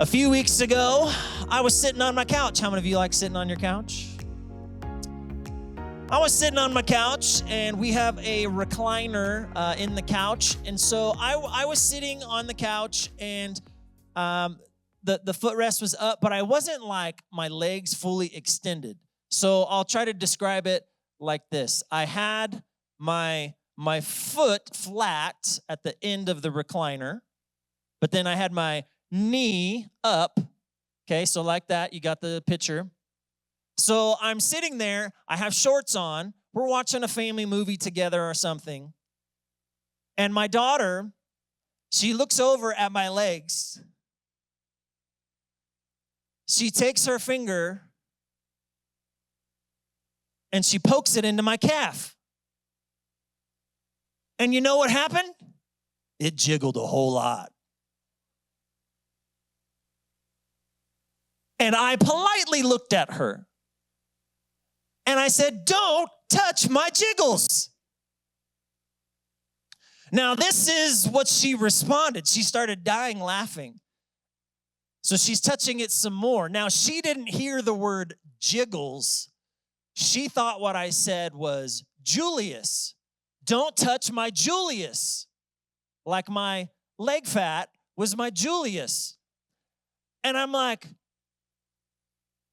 A few weeks ago, I was sitting on my couch. How many of you like sitting on your couch? I was sitting on my couch, and we have a recliner in the couch. And so I was sitting on the couch, and the footrest was up, but I wasn't like my legs fully extended. So I'll try to describe it like this. I had my foot flat at the end of the recliner, but then I had my knee up. Okay, so like that, you got the picture. So I'm sitting there, I have shorts on, we're watching a family movie together or something. And my daughter, she looks over at my legs. She takes her finger and she pokes it into my calf. And you know what happened? It jiggled a whole lot. And I politely looked at her. And I said, "Don't touch my jiggles." Now, this is what she responded. She started dying laughing. So she's touching it some more. Now, she didn't hear the word jiggles. She thought what I said was, "Julius, don't touch my Julius." Like my leg fat was my Julius. And I'm like,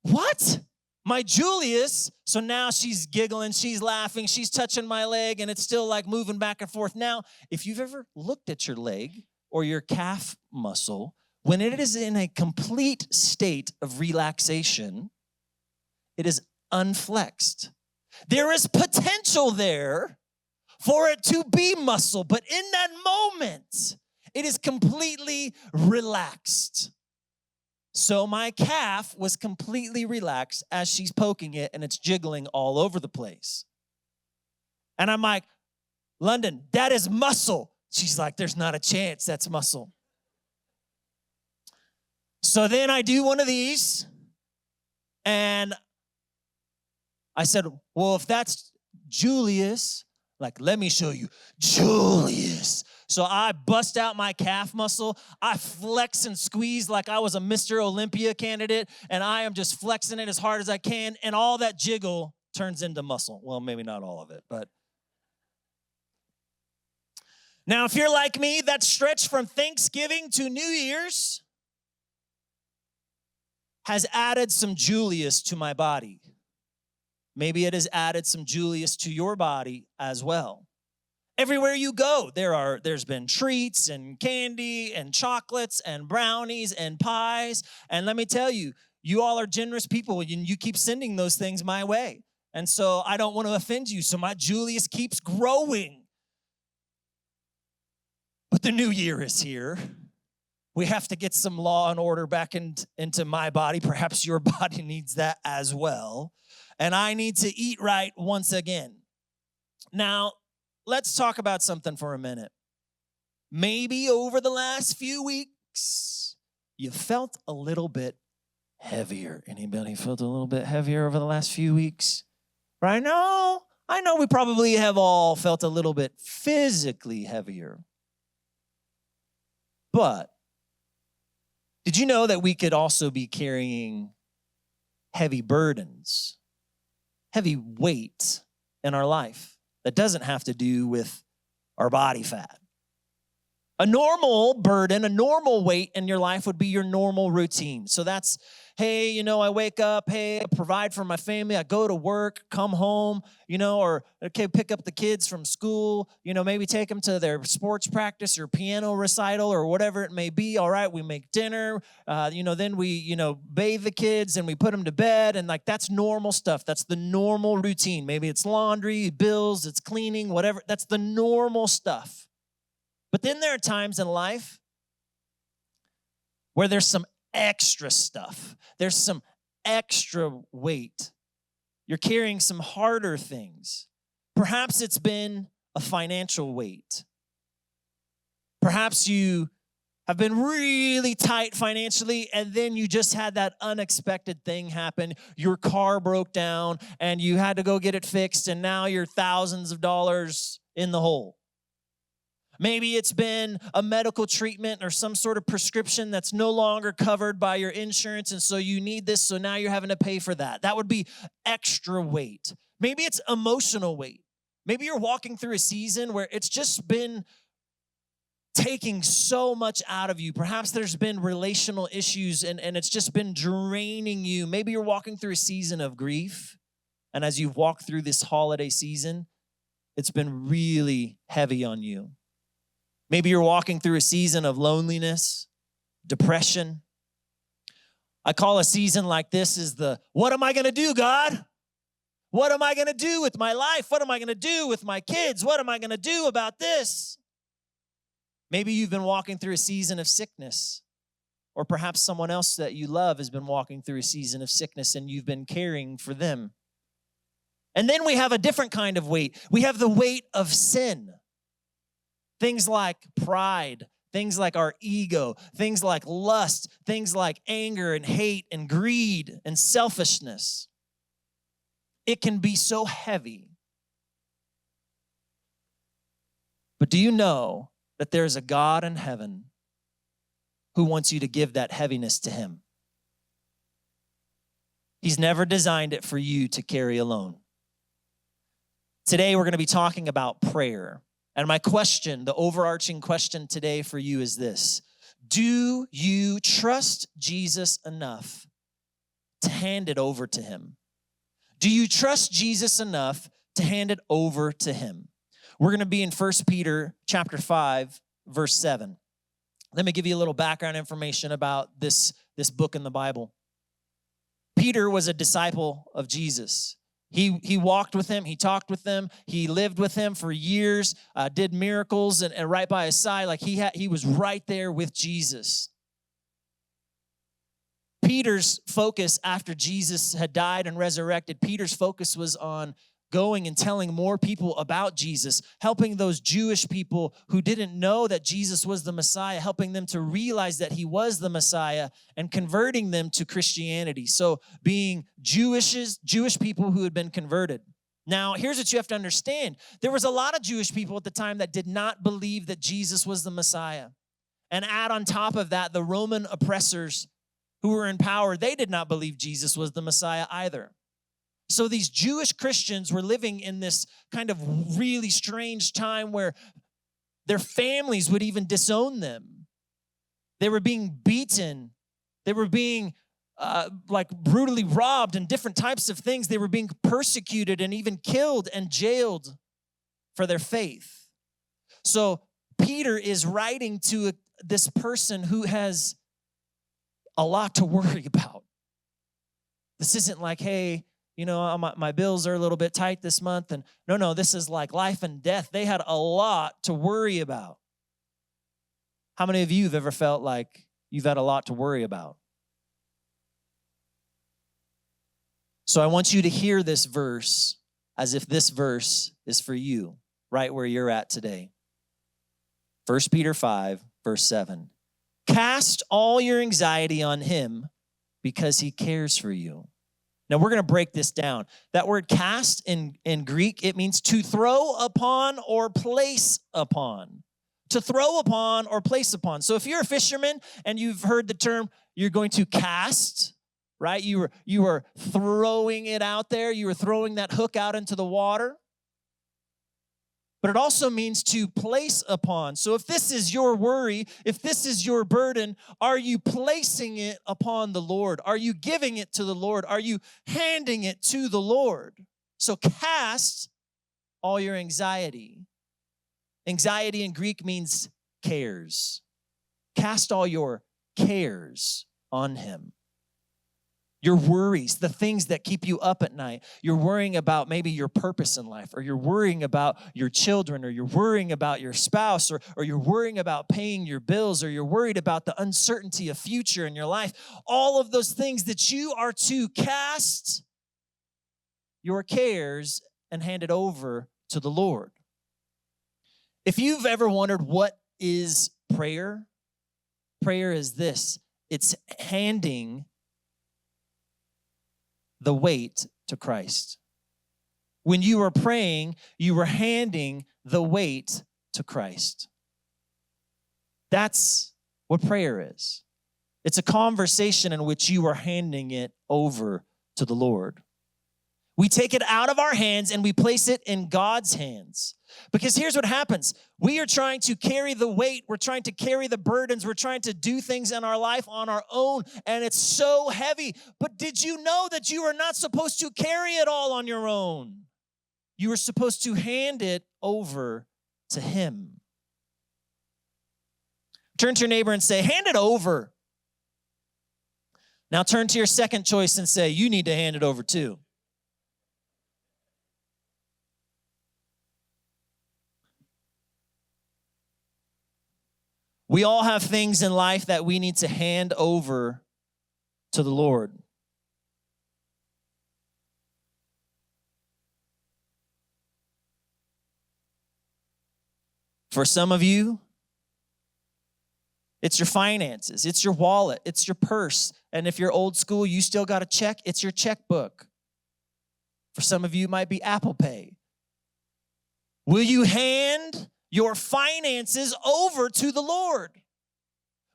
"What? My Julius?" So now she's giggling, she's laughing, she's touching my leg, and it's still like moving back and forth. Now, if you've ever looked at your leg or your calf muscle, when it is in a complete state of relaxation, it is unflexed. There is potential there for it to be muscle, but in that moment, it is completely relaxed. So my calf was completely relaxed as she's poking it, and it's jiggling all over the place. And I'm like, "London, that is muscle." She's like, "There's not a chance that's muscle." So then I do one of these, and I said, "Well, if that's Julius, like, let me show you Julius." So I bust out my calf muscle. I flex and squeeze like I was a Mr. Olympia candidate, and I am just flexing it as hard as I can, and all that jiggle turns into muscle. Well, maybe not all of it, but. Now, if you're like me, that stretch from Thanksgiving to New Year's has added some Julius to my body. Maybe it has added some Julius to your body as well. Everywhere you go, there's been treats and candy and chocolates and brownies and pies. And let me tell you, you all are generous people, and you keep sending those things my way. And so I don't want to offend you, so my Julius keeps growing. But the new year is here. We have to get some law and order back into my body. Perhaps your body needs that as well. And I need to eat right once again. Now, let's talk about something for a minute. Maybe over the last few weeks, you felt a little bit heavier. Anybody felt a little bit heavier over the last few weeks? Right? No, I know we probably have all felt a little bit physically heavier. But did you know that we could also be carrying heavy burdens, heavy weight in our life? That doesn't have to do with our body fat. A normal burden, a normal weight in your life would be your normal routine. So that's, hey, I wake up, hey, I provide for my family, I go to work, come home, or, okay, pick up the kids from school, maybe take them to their sports practice or piano recital or whatever it may be. All right, we make dinner, then we, bathe the kids and we put them to bed, and like that's normal stuff. That's the normal routine. Maybe it's laundry, bills, it's cleaning, whatever. That's the normal stuff. But then there are times in life where there's some extra stuff. There's some extra weight. You're carrying some harder things. Perhaps it's been a financial weight. Perhaps you have been really tight financially, and then you just had that unexpected thing happen. Your car broke down, and you had to go get it fixed, and now you're thousands of dollars in the hole. Maybe it's been a medical treatment or some sort of prescription that's no longer covered by your insurance, and so you need this, so now you're having to pay for that. That would be extra weight. Maybe it's emotional weight. Maybe you're walking through a season where it's just been taking so much out of you. Perhaps there's been relational issues and it's just been draining you. Maybe you're walking through a season of grief, and as you've walked through this holiday season, it's been really heavy on you. Maybe you're walking through a season of loneliness, depression. I call a season like this is the, what am I going to do, God? What am I going to do with my life? What am I going to do with my kids? What am I going to do about this? Maybe you've been walking through a season of sickness, or perhaps someone else that you love has been walking through a season of sickness and you've been caring for them. And then we have a different kind of weight. We have the weight of sin. Things like pride, things like our ego, things like lust, things like anger and hate and greed and selfishness. It can be so heavy. But do you know that there's a God in heaven who wants you to give that heaviness to him? He's never designed it for you to carry alone. Today, we're going to be talking about prayer. And my question, the overarching question today for you is this: do you trust Jesus enough to hand it over to him? Do you trust Jesus enough to hand it over to him? We're going to be in 1 Peter chapter 5, verse 7. Let me give you a little background information about this book in the Bible. Peter was a disciple of Jesus. He walked with him, he talked with him, he lived with him for years, did miracles, and right by his side, like he was right there with Jesus. Peter's focus after Jesus had died and resurrected, Peter's focus was on going and telling more people about Jesus, helping those Jewish people who didn't know that Jesus was the Messiah, helping them to realize that he was the Messiah and converting them to Christianity. So being Jewish people who had been converted. Now, here's what you have to understand. There was a lot of Jewish people at the time that did not believe that Jesus was the Messiah. And add on top of that, the Roman oppressors who were in power, they did not believe Jesus was the Messiah either. So these Jewish Christians were living in this kind of really strange time where their families would even disown them. They were being beaten. They were being brutally robbed and different types of things. They were being persecuted and even killed and jailed for their faith. So Peter is writing to this person who has a lot to worry about. This isn't like, hey, you know, my bills are a little bit tight this month. And no, this is like life and death. They had a lot to worry about. How many of you have ever felt like you've had a lot to worry about? So I want you to hear this verse as if this verse is for you, right where you're at today. 1 Peter 5, verse 7. Cast all your anxiety on him because he cares for you. Now, we're going to break this down. That word cast in Greek, it means to throw upon or place upon. To throw upon or place upon. So if you're a fisherman and you've heard the term, you're going to cast, right? You were throwing it out there. You were throwing that hook out into the water. But it also means to place upon. So if this is your worry, if this is your burden, are you placing it upon the Lord? Are you giving it to the Lord? Are you handing it to the Lord? So cast all your anxiety. Anxiety in Greek means cares. Cast all your cares on him. Your worries, the things that keep you up at night. You're worrying about maybe your purpose in life, or you're worrying about your children, or you're worrying about your spouse, or you're worrying about paying your bills, or you're worried about the uncertainty of future in your life. All of those things that you are to cast your cares and hand it over to the Lord. If you've ever wondered what is prayer, prayer is this. It's handing the weight to Christ. When you were praying, you were handing the weight to Christ. That's what prayer is. It's a conversation in which you are handing it over to the Lord. We take it out of our hands and we place it in God's hands. Because here's what happens. We are trying to carry the weight. We're trying to carry the burdens. We're trying to do things in our life on our own, and it's so heavy. But did you know that you are not supposed to carry it all on your own? You are supposed to hand it over to Him. Turn to your neighbor and say, hand it over. Now turn to your second choice and say, you need to hand it over too. We all have things in life that we need to hand over to the Lord. For some of you, it's your finances, it's your wallet, it's your purse. And if you're old school, you still got a check, it's your checkbook. For some of you, it might be Apple Pay. Will you hand your finances over to the Lord?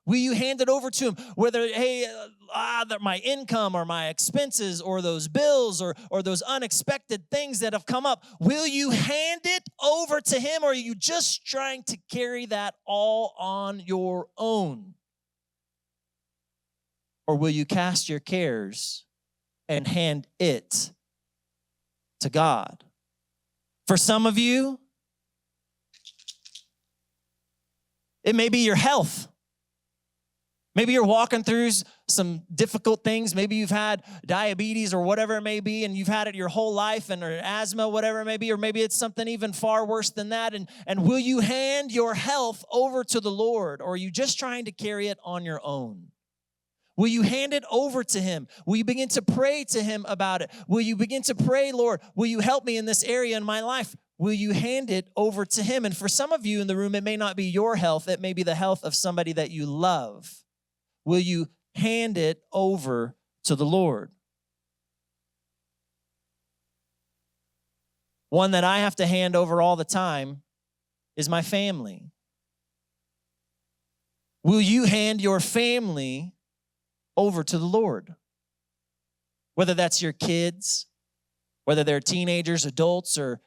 Will you hand it over to Him? Whether, hey, my income or my expenses or those bills or those unexpected things that have come up, will you hand it over to Him, or are you just trying to carry that all on your own? Or will you cast your cares and hand it to God? For some of you, it may be your health. Maybe you're walking through some difficult things. Maybe you've had diabetes or whatever it may be, and you've had it your whole life, and or asthma, whatever it may be, or maybe it's something even far worse than that. And will you hand your health over to the Lord, or are you just trying to carry it on your own? Will you hand it over to Him? Will you begin to pray to Him about it? Will you begin to pray, Lord, will you help me in this area in my life? Will you hand it over to Him? And for some of you in the room, it may not be your health. It may be the health of somebody that you love. Will you hand it over to the Lord? One that I have to hand over all the time is my family. Will you hand your family over to the Lord? Whether that's your kids, whether they're teenagers, adults, or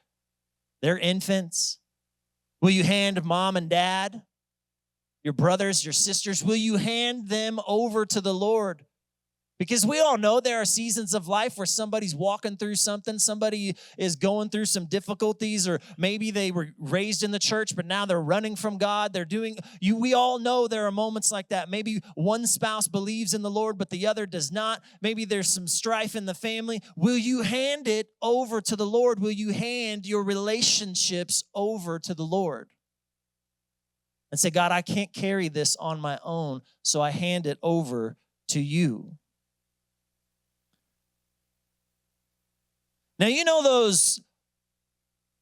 they're infants. Will you hand mom and dad, your brothers, your sisters, will you hand them over to the Lord? Because we all know there are seasons of life where somebody's walking through something, somebody is going through some difficulties, or maybe they were raised in the church, but now they're running from God. We all know there are moments like that. Maybe one spouse believes in the Lord, but the other does not. Maybe there's some strife in the family. Will you hand it over to the Lord? Will you hand your relationships over to the Lord? And say, God, I can't carry this on my own, so I hand it over to you. Now, you know those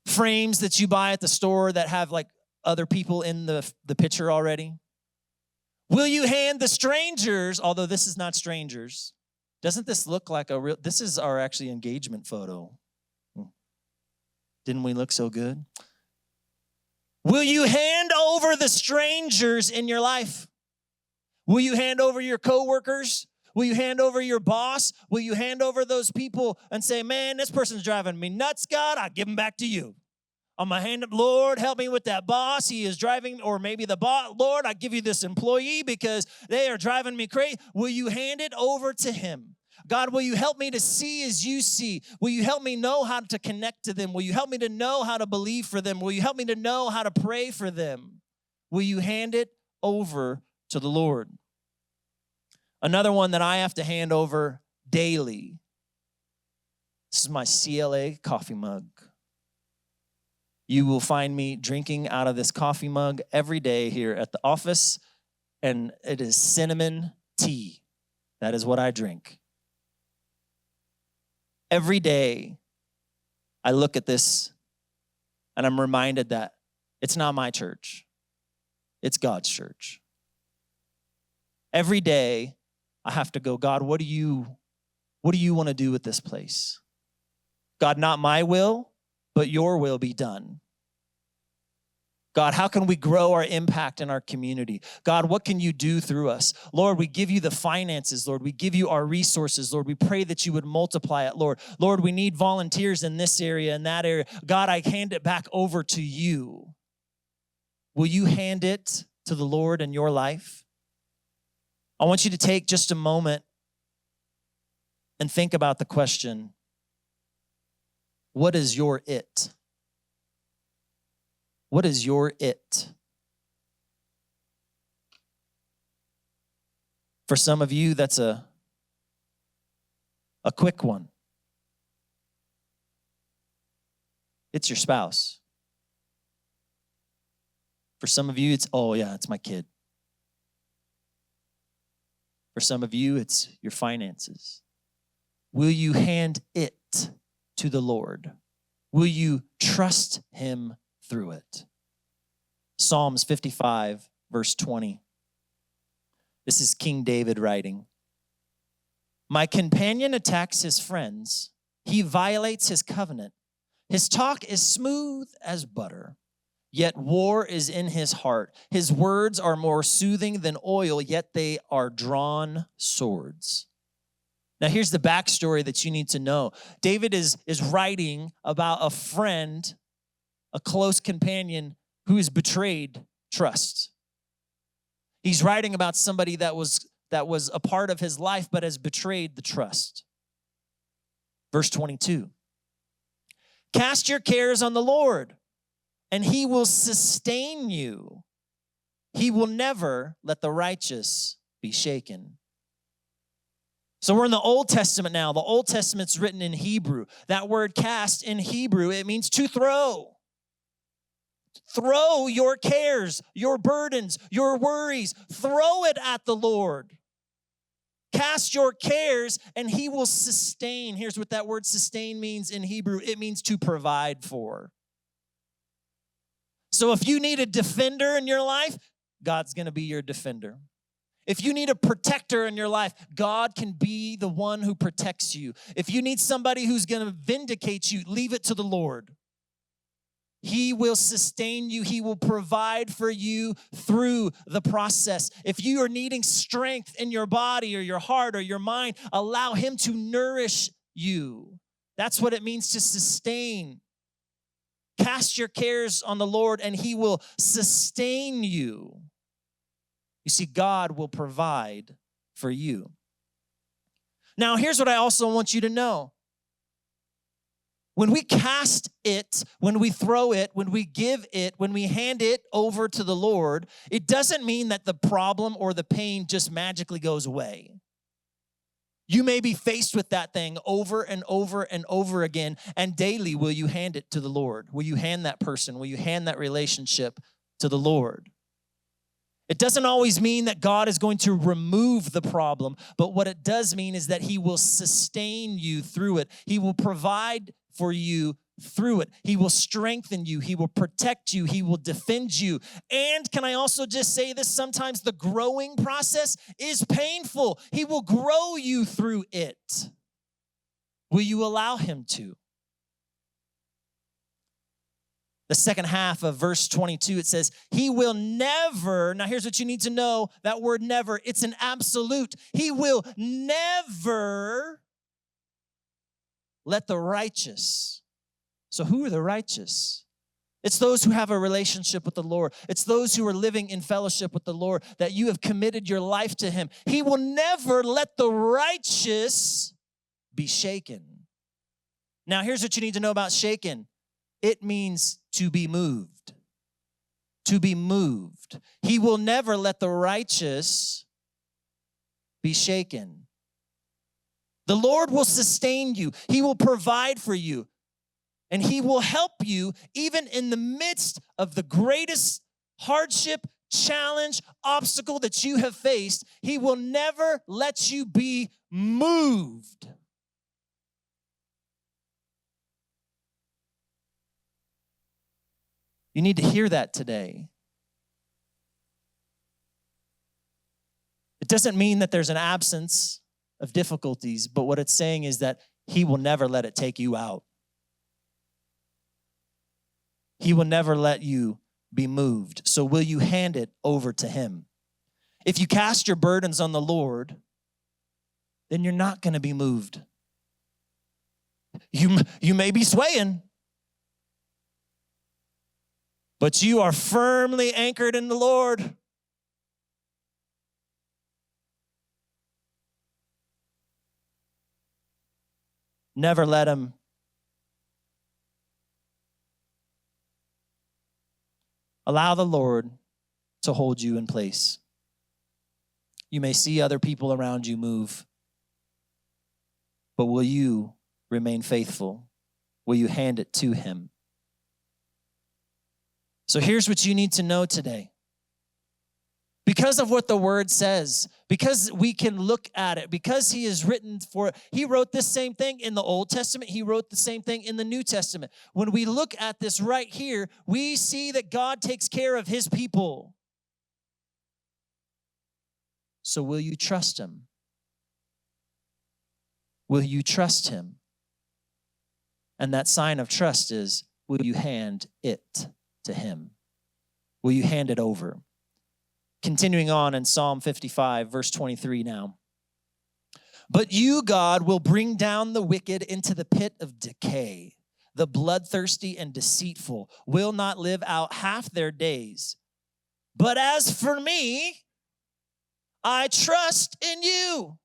frames that you buy at the store that have like other people in the picture already? Will you hand the strangers, although this is not strangers, doesn't this look like this is our actually engagement photo. Didn't we look so good? Will you hand over the strangers in your life? Will you hand over your coworkers? Will you hand over your boss? Will you hand over those people and say, man, this person's driving me nuts, God, I'll give them back to you. I'm going to hand up, Lord, help me with that boss. He is driving, or maybe the boss, Lord, I give you this employee because they are driving me crazy. Will you hand it over to Him? God, will you help me to see as you see? Will you help me know how to connect to them? Will you help me to know how to believe for them? Will you help me to know how to pray for them? Will you hand it over to the Lord? Another one that I have to hand over daily. This is my CLA coffee mug. You will find me drinking out of this coffee mug every day here at the office, and it is cinnamon tea. That is what I drink. Every day, I look at this, and I'm reminded that it's not my church. It's God's church. Every day, I have to go, God, what do you want to do with this place? God, not my will, but your will be done. God, how can we grow our impact in our community? God, what can you do through us? Lord, we give you the finances, Lord. We give you our resources, Lord. We pray that you would multiply it, Lord. Lord, we need volunteers in this area and that area. God, I hand it back over to you. Will you hand it to the Lord in your life? I want you to take just a moment and think about the question, what is your it? What is your it? For some of you, that's a quick one. It's your spouse. For some of you, it's, oh yeah, it's my kid. For some of you, it's your finances. Will you hand it to the Lord? Will you trust him through it? Psalms 55, verse 20. This is King David writing. My companion attacks his friends. He violates his covenant. His talk is smooth as butter, yet war is in his heart. His words are more soothing than oil, yet they are drawn swords. Now, here's the backstory that you need to know. David is writing about a friend, a close companion who has betrayed trust. He's writing about somebody that was a part of his life but has betrayed the trust. Verse 22. Cast your cares on the Lord, and he will sustain you. He will never let the righteous be shaken. So we're in the Old Testament now. The Old Testament's written in Hebrew. That word cast in Hebrew, it means to throw. Throw your cares, your burdens, your worries. Throw it at the Lord. Cast your cares and he will sustain. Here's what that word sustain means in Hebrew. It means to provide for. So if you need a defender in your life, God's going to be your defender. If you need a protector in your life, God can be the one who protects you. If you need somebody who's going to vindicate you, leave it to the Lord. He will sustain you. He will provide for you through the process. If you are needing strength in your body or your heart or your mind, allow him to nourish you. That's what it means to sustain. Cast your cares on the Lord and he will sustain you. You see, God will provide for you. Now, here's what I also want you to know. When we cast it, when we throw it, when we give it, when we hand it over to the Lord, it doesn't mean that the problem or the pain just magically goes away. You may be faced with that thing over and over and over again, and daily will you hand it to the Lord? Will you hand that person? Will you hand that relationship to the Lord? It doesn't always mean that God is going to remove the problem, but what it does mean is that he will sustain you through it. He will provide for you through it. He will strengthen you. He will protect you. He will defend you. And can I also just say this? Sometimes the growing process is painful. He will grow you through it. Will you allow him to? The second half of verse 22, it says, he will never, now here's what you need to know, that word never, it's an absolute. He will never let the righteous. So who are the righteous? It's those who have a relationship with the Lord. It's those who are living in fellowship with the Lord, that you have committed your life to him. He will never let the righteous be shaken. Now here's what you need to know about shaken. It means to be moved. To be moved. He will never let the righteous be shaken. The Lord will sustain you. He will provide for you. And he will help you even in the midst of the greatest hardship, challenge, obstacle that you have faced. He will never let you be moved. You need to hear that today. It doesn't mean that there's an absence of difficulties, but what it's saying is that he will never let it take you out. He will never let you be moved. So will you hand it over to him? If you cast your burdens on the Lord, then you're not going to be moved. You may be swaying, but you are firmly anchored in the Lord. Never let him allow the Lord to hold you in place. You may see other people around you move, but will you remain faithful? Will you hand it to him? So here's what you need to know today. Because of what the word says, because we can look at it, because he is written for it. He wrote this same thing in the Old Testament. He wrote the same thing in the New Testament. When we look at this right here, we see that God takes care of his people. So will you trust him? Will you trust him? And that sign of trust is, will you hand it to him? Will you hand it over? Continuing on in Psalm 55, verse 23 now. But you, God, will bring down the wicked into the pit of decay. The bloodthirsty and deceitful will not live out half their days. But as for me, I trust in you.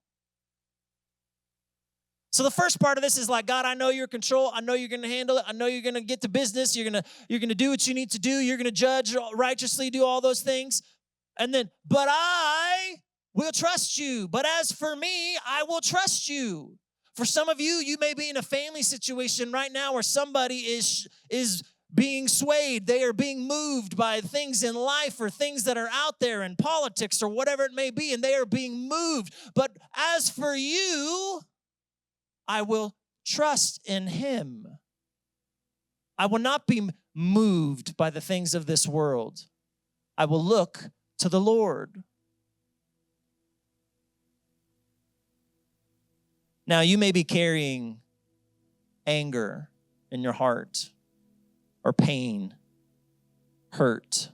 So the first part of this is like, God, I know you're in control. I know you're going to handle it. I know you're going to get to business. You're going to do what you need to do. You're going to judge righteously, do all those things. And then, but I will trust you. But as for me, I will trust you. For some of you, you may be in a family situation right now where somebody is being swayed. They are being moved by things in life or things that are out there in politics or whatever it may be, and they are being moved. But as for you, I will trust in him. I will not be moved by the things of this world. I will look to the Lord. Now, you may be carrying anger in your heart, or pain, hurt.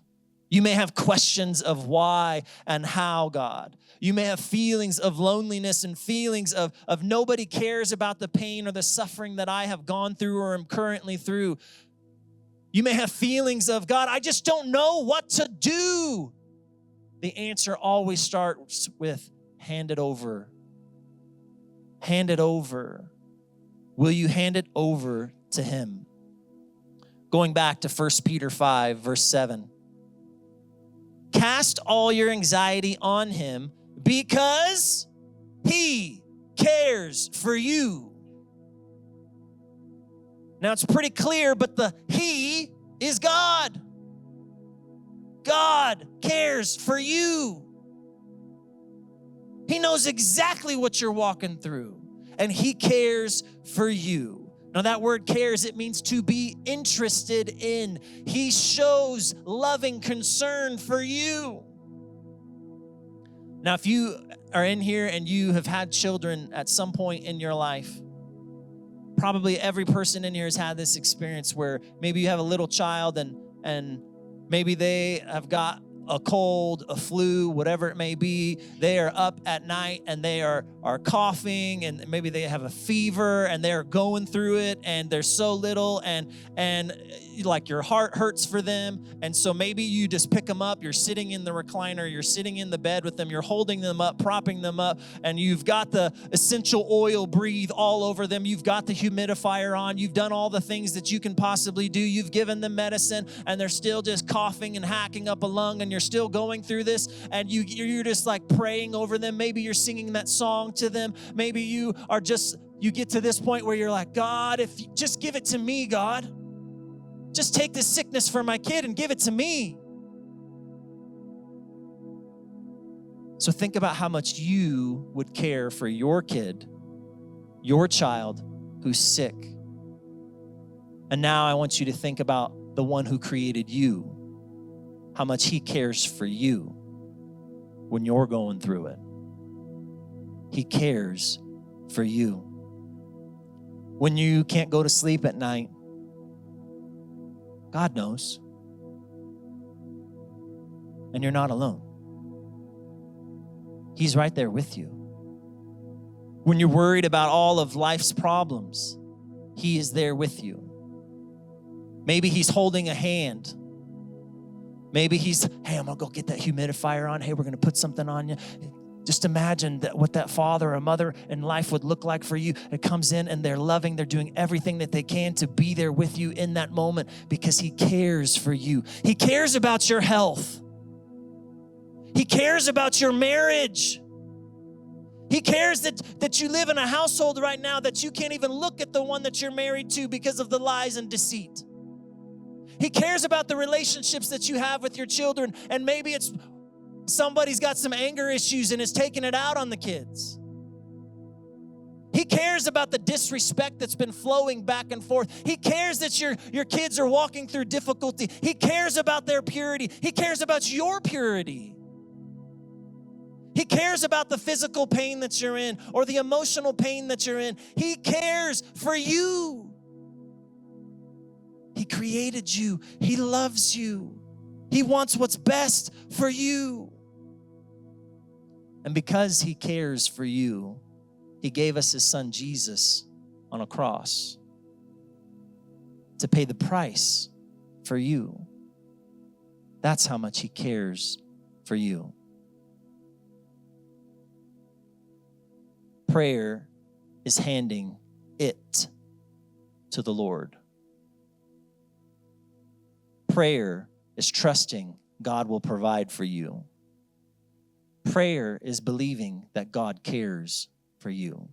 You may have questions of why and how, God. You may have feelings of loneliness and feelings of nobody cares about the pain or the suffering that I have gone through or am currently through. You may have feelings of, God, I just don't know what to do. The answer always starts with, hand it over. Hand it over. Will you hand it over to him? Going back to 1 Peter 5, verse 7. Cast all your anxiety on him because he cares for you. Now it's pretty clear, but the he is God. God cares for you. He knows exactly what you're walking through, and he cares for you. Now that word cares, it means to be interested in. He shows loving concern for you. Now, if you are in here and you have had children at some point in your life, probably every person in here has had this experience where maybe you have a little child and maybe they have got a cold, a flu, whatever it may be. They are up at night and they are coughing, and maybe they have a fever and they're going through it, and they're so little and like your heart hurts for them. And so maybe you just pick them up. You're sitting in the recliner. You're sitting in the bed with them. You're holding them up, propping them up, and you've got the essential oil breathe all over them. You've got the humidifier on. You've done all the things that you can possibly do. You've given them medicine, and they're still just coughing and hacking up a lung, and you're still going through this, and you're just like praying over them. Maybe you're singing that song to them. Maybe you get to this point where you're like, God, if you just give it to me, God. Just take this sickness from my kid and give it to me. So think about how much you would care for your kid, your child who's sick. And now I want you to think about the one who created you, how much he cares for you when you're going through it. He cares for you. When you can't go to sleep at night, God knows. and you're not alone. He's right there with you. When you're worried about all of life's problems, He is there with you. Maybe He's holding a hand. Maybe He's, hey, I'm gonna go get that humidifier on. Hey, we're gonna put something on you. Just imagine what that father or mother in life would look like for you. It comes in and they're loving, they're doing everything that they can to be there with you in that moment because He cares for you. He cares about your health. He cares about your marriage. He cares that you live in a household right now that you can't even look at the one that you're married to because of the lies and deceit. He cares about the relationships that you have with your children, and maybe it's somebody's got some anger issues and is taking it out on the kids. He cares about the disrespect that's been flowing back and forth. He cares that your kids are walking through difficulty. He cares about their purity. He cares about your purity. He cares about the physical pain that you're in or the emotional pain that you're in. He cares for you. He created you. He loves you. He wants what's best for you. And because He cares for you, He gave us His Son Jesus on a cross to pay the price for you. That's how much He cares for you. Prayer is handing it to the Lord. Prayer is trusting God will provide for you. Prayer is believing that God cares for you.